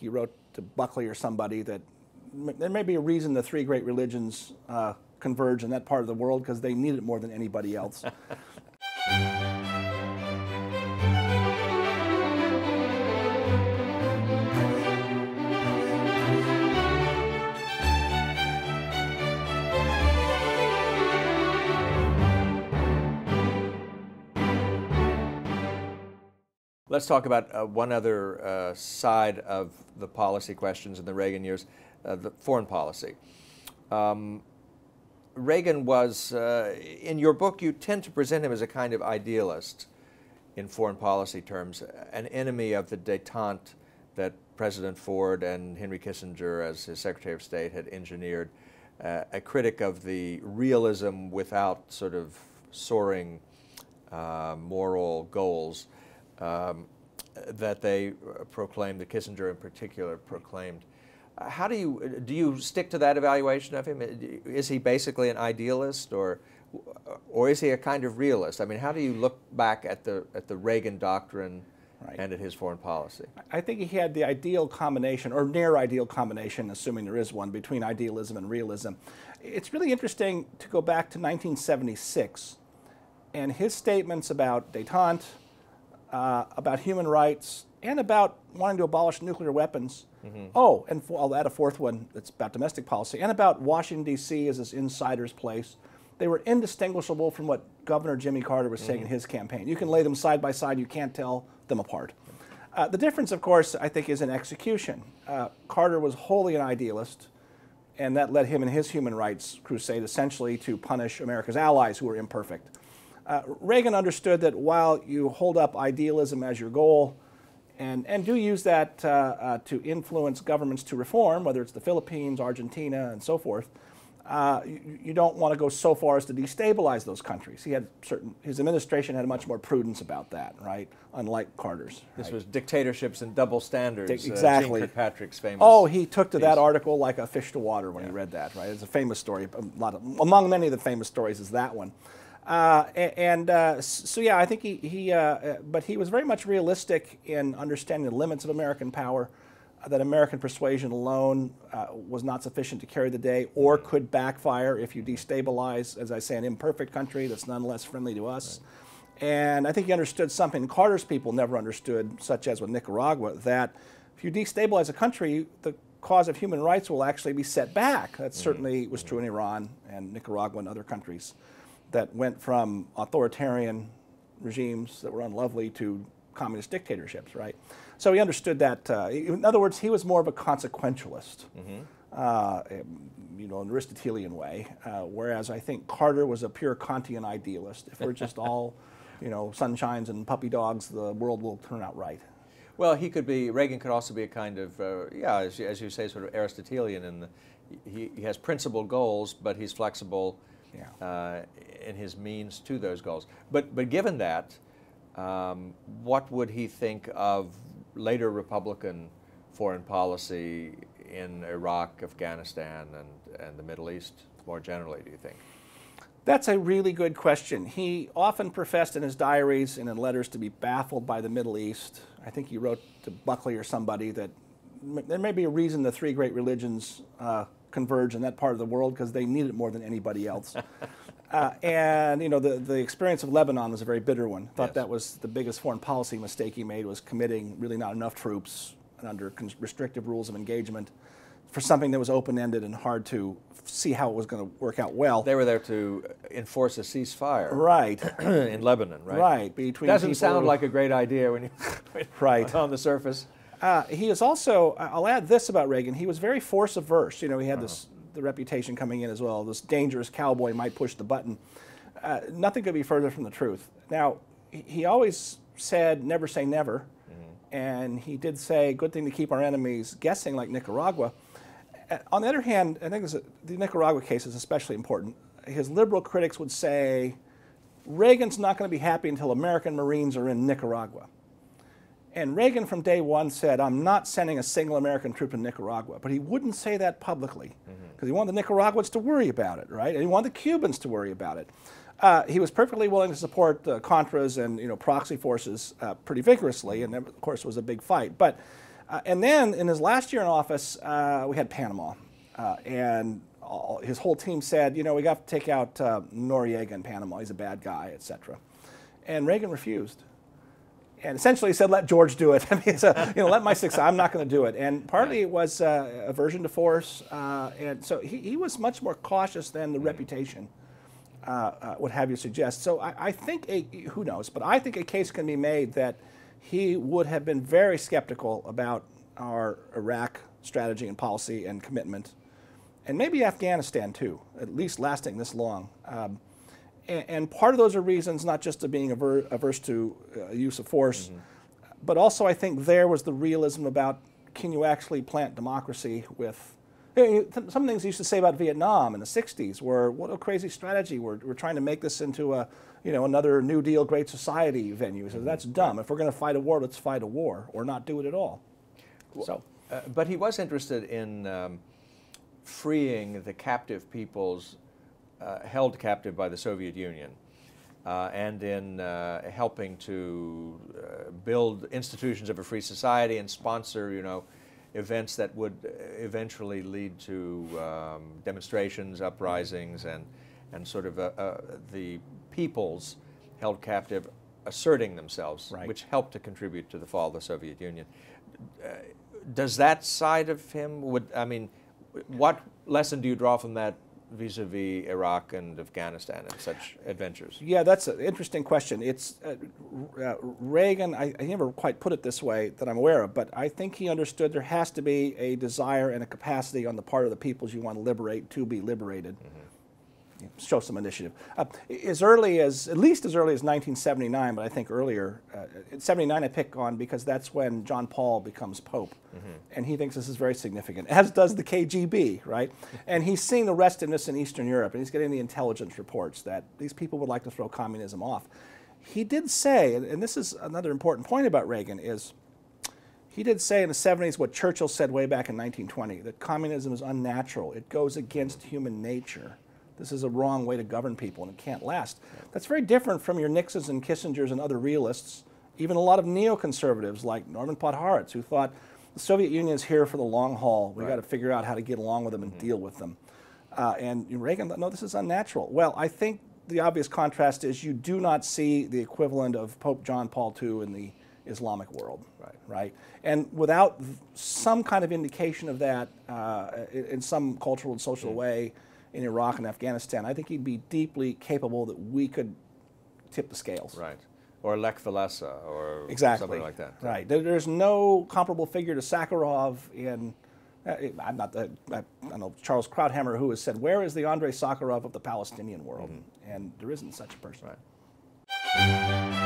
he wrote to Buckley or somebody that there may be a reason the three great religions converge in that part of the world, because they need it more than anybody else. Let's talk about one other side of the policy questions in the Reagan years, the foreign policy. Reagan was, in your book, you tend to present him as a kind of idealist in foreign policy terms, an enemy of the détente that President Ford and Henry Kissinger, as his Secretary of State, had engineered, a critic of the realism without sort of soaring moral goals that they proclaimed, that Kissinger in particular proclaimed. How do you stick to that evaluation of him? Is he basically an idealist, or is he a kind of realist? I mean, how do you look back at the Reagan doctrine and at his foreign policy? I think he had the ideal combination, or near ideal combination, assuming there is one, between idealism and realism. It's really interesting to go back to 1976 and his statements about détente, about human rights, and about wanting to abolish nuclear weapons. Mm-hmm. Oh, and I'll add a fourth one that's about domestic policy, and about Washington, D.C. as this insider's place. They were indistinguishable from what Governor Jimmy Carter was saying in his campaign. You can lay them side by side, you can't tell them apart. The difference, of course, I think, is in execution. Carter was wholly an idealist, and that led him in his human rights crusade essentially to punish America's allies who were imperfect. Reagan understood that while you hold up idealism as your goal and do use that to influence governments to reform, whether it's the Philippines, Argentina, and so forth, you don't want to go so far as to destabilize those countries. His administration had much more prudence about that, right? Unlike Carter's. This was dictatorships and double standards. Exactly. Gene Kirkpatrick's famous. Oh, he took to that article like a fish to water when he read that, right? It's a famous story. Among many of the famous stories is that one. So yeah, I think but he was very much realistic in understanding the limits of American power, that American persuasion alone was not sufficient to carry the day, or could backfire if you destabilize, as I say, an imperfect country that's nonetheless friendly to us. Right. And I think he understood something Carter's people never understood, such as with Nicaragua, that if you destabilize a country, the cause of human rights will actually be set back. That certainly was true in Iran and Nicaragua and other countries that went from authoritarian regimes that were unlovely to communist dictatorships, right? So he understood that. In other words, he was more of a consequentialist, you know, in an Aristotelian way, whereas I think Carter was a pure Kantian idealist. If we're just all, you know, sunshines and puppy dogs, the world will turn out right. Well, Reagan could also be a kind of, yeah, as you say, sort of Aristotelian, he has principled goals, but he's flexible in his means to those goals. But given that, what would he think of later Republican foreign policy in Iraq, Afghanistan, and the Middle East more generally, do you think? That's a really good question. He often professed in his diaries and in letters to be baffled by the Middle East. I think he wrote to Buckley or somebody that there may be a reason the three great religions converge in that part of the world, because they need it more than anybody else. And you know, the experience of Lebanon was a very bitter one. Thought that was the biggest foreign policy mistake he made, was committing really not enough troops and under restrictive rules of engagement for something that was open-ended and hard to see how it was going to work out well. They were there to enforce a ceasefire, right, in Lebanon, right? Right. Between doesn't sound like a great idea when you right on the surface. He is also, I'll add this about Reagan, he was very force-averse. You know, he had the reputation coming in as well, this dangerous cowboy might push the button. Nothing could be further from the truth. Now, he always said, never say never, and he did say, good thing to keep our enemies guessing, like Nicaragua. On the other hand, I think the Nicaragua case is especially important. His liberal critics would say, Reagan's not going to be happy until American Marines are in Nicaragua. And Reagan from day one said, I'm not sending a single American troop in Nicaragua. But he wouldn't say that publicly, because he wanted the Nicaraguans to worry about it, right? And he wanted the Cubans to worry about it. He was perfectly willing to support Contras and proxy forces pretty vigorously, and there, of course, was a big fight. But And then in his last year in office, we had Panama. And his whole team said, you know, we got to take out Noriega in Panama. He's a bad guy, etc. And Reagan refused. And essentially he said, let George do it. I mean, you know, let my successor, I'm not going to do it. And partly it was aversion to force. And so he was much more cautious than the reputation would have you suggest. So I think, who knows, but I think a case can be made that he would have been very skeptical about our Iraq strategy and policy and commitment, and maybe Afghanistan too, at least lasting this long. And part of those are reasons not just of being averse to use of force, but also I think there was the realism about, can you actually plant democracy with, some things he used to say about Vietnam in the 60s were, what a crazy strategy, we're trying to make this into a, you know, another New Deal Great Society venue. So that's dumb. If we're going to fight a war, let's fight a war or not do it at all. So, but he was interested in freeing the captive peoples held captive by the Soviet Union, and in helping to build institutions of a free society and sponsor, you know, events that would eventually lead to demonstrations, uprisings, and sort of the peoples held captive asserting themselves, right, which helped to contribute to the fall of the Soviet Union. Does that side of him, I mean, what lesson do you draw from that vis-a-vis Iraq and Afghanistan and such adventures? Yeah, that's an interesting question. It's Reagan, I never quite put it this way that I'm aware of, but I think he understood there has to be a desire and a capacity on the part of the peoples you want to liberate to be liberated. Show some initiative. As early as, at least as early as 1979, but I think earlier, 79 I pick on because that's when John Paul becomes Pope. And he thinks this is very significant, as does the KGB, right? And he's seeing the restiveness in Eastern Europe, and he's getting the intelligence reports that these people would like to throw communism off. He did say, and this is another important point about Reagan, is he did say in the 70s what Churchill said way back in 1920, that communism is unnatural. It goes against human nature. This is a wrong way to govern people, and it can't last. That's very different from your Nixons and Kissingers and other realists, even a lot of neoconservatives like Norman Podhoretz, who thought the Soviet Union is here for the long haul. We've got to figure out how to get along with them and deal with them. And Reagan thought, no, this is unnatural. Well, I think the obvious contrast is you do not see the equivalent of Pope John Paul II in the Islamic world, right? And without some kind of indication of that in some cultural and social way, in Iraq and Afghanistan, I think he'd be deeply capable that we could tip the scales. Right. Or Lech Walesa or something like that. Right. There's no comparable figure to Sakharov in, I know Charles Krauthammer, who has said, where is the Andrei Sakharov of the Palestinian world? And there isn't such a person. Right.